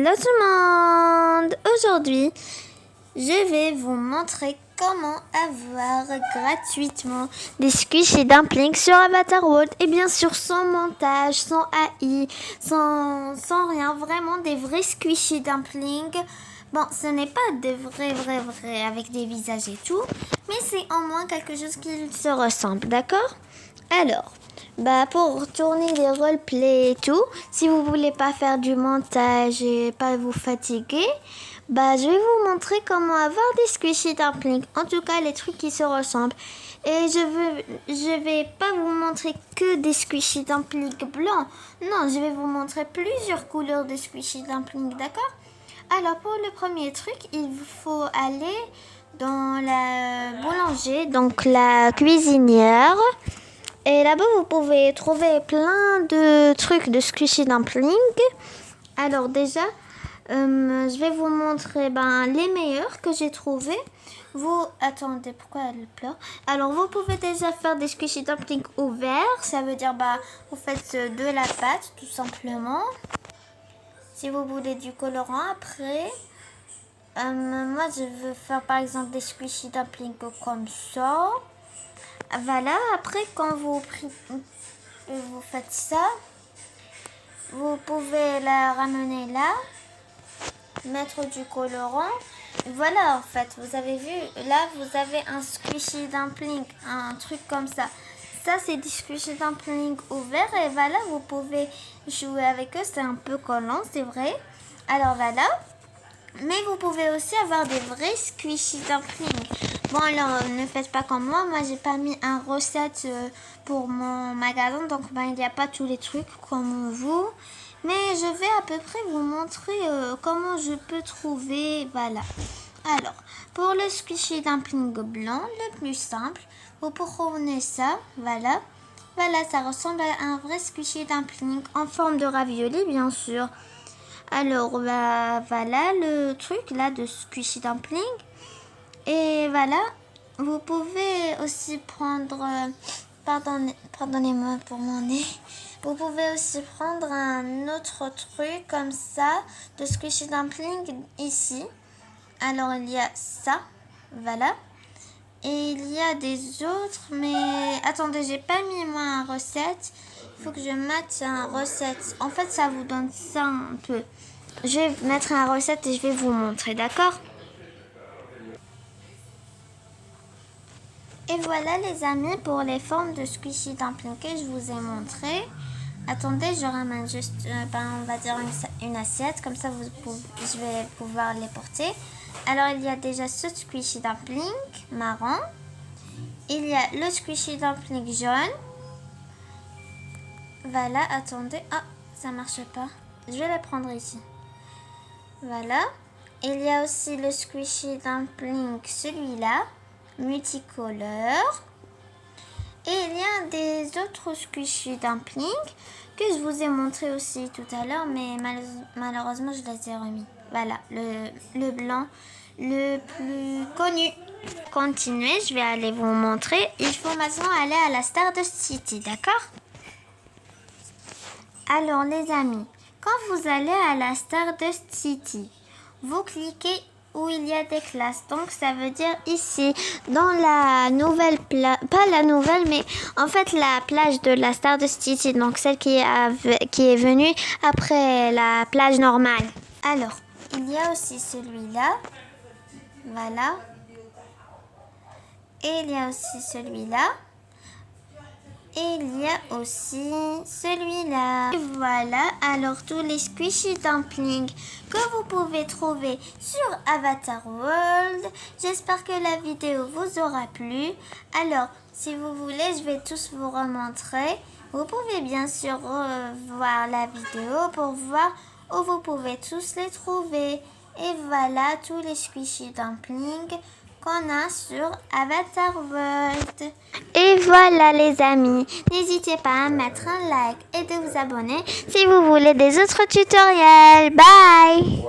Hello tout le monde! Aujourd'hui, je vais vous montrer comment avoir gratuitement des squishy dumplings sur Avatar World. Et bien sûr, sans montage, sans AI, sans rien. Vraiment des vrais squishy dumplings. Bon, ce n'est pas des vrais avec des visages et tout. Mais c'est au moins quelque chose qui se ressemble, d'accord? Alors, pour tourner des roleplays et tout, si vous voulez pas faire du montage et pas vous fatiguer, je vais vous montrer comment avoir des squishy dumplings. En tout cas, les trucs qui se ressemblent. Et je vais pas vous montrer que des squishy dumplings blancs. Non, je vais vous montrer plusieurs couleurs de squishy dumplings, d'accord? Alors, pour le premier truc, il faut aller dans la boulanger, donc la cuisinière. Et là-bas, vous pouvez trouver plein de trucs de squishy dumplings. Alors déjà, je vais vous montrer les meilleurs que j'ai trouvés. Attendez, pourquoi elle pleure? Alors, vous pouvez déjà faire des squishy dumplings ouverts. Ça veut dire, vous faites de la pâte, tout simplement. Si vous voulez du colorant après. Moi, je veux faire, par exemple, des squishy dumplings comme ça. Voilà, après quand vous faites ça, vous pouvez la ramener là, mettre du colorant. Voilà, en fait, vous avez vu, là vous avez un squishy dumpling, un truc comme ça. Ça, c'est du squishy dumpling ouvert et voilà, vous pouvez jouer avec eux, c'est un peu collant, c'est vrai. Alors voilà. Mais vous pouvez aussi avoir des vrais squishy dumplings. Bon, alors, ne faites pas comme moi. Moi, j'ai pas mis un recette pour mon magasin. Donc, il n'y a pas tous les trucs comme vous. Mais je vais à peu près vous montrer comment je peux trouver. Voilà. Alors, pour le squishy dumpling blanc, le plus simple, vous prenez ça. Voilà. Voilà, ça ressemble à un vrai squishy dumpling en forme de ravioli, bien sûr. Alors, voilà le truc là de squishy dumpling. Et voilà, vous pouvez aussi prendre, pardonnez-moi pour mon nez. Vous pouvez aussi prendre un autre truc comme ça de squishy dumpling ici. Alors, il y a ça, voilà. Et il y a des autres, mais attendez, j'ai pas mis moi un recette. Il faut que je mette un recette. En fait, ça vous donne ça un peu. Je vais mettre un recette et je vais vous montrer, d'accord? Et voilà les amis pour les formes de squishy dumpling que je vous ai montré. Attendez, je ramène juste, on va dire une assiette, comme ça je vais pouvoir les porter. Alors il y a déjà ce squishy dumpling marron. Il y a le squishy dumpling jaune. Voilà, attendez. Ah, ça marche pas. Je vais la prendre ici. Voilà. Il y a aussi le squishy dumpling, celui-là, multicolore. Et il y a des autres squishy dumplings que je vous ai montré aussi tout à l'heure, mais malheureusement je les ai remis. Voilà, le blanc, le plus connu. Continuez, je vais aller vous montrer. Il faut maintenant aller à la Stardust City, d'accord? Alors les amis, quand vous allez à la Stardust City, vous cliquez où il y a des classes. Donc ça veut dire ici, dans la nouvelle plage, pas la nouvelle, mais en fait la plage de la Stardust City, donc celle qui est venue après la plage normale. Alors, il y a aussi celui-là, voilà. Et il y a aussi celui-là. Et il y a aussi celui-là. Et voilà, alors tous les squishy dumplings que vous pouvez trouver sur Avatar World. J'espère que la vidéo vous aura plu. Alors, si vous voulez, je vais tous vous remontrer. Vous pouvez bien sûr voir la vidéo pour voir où vous pouvez tous les trouver. Et voilà tous les squishy dumplings qu'on a sur Avatar World. Et voilà les amis, n'hésitez pas à mettre un like et de vous abonner si vous voulez des autres tutoriels. Bye!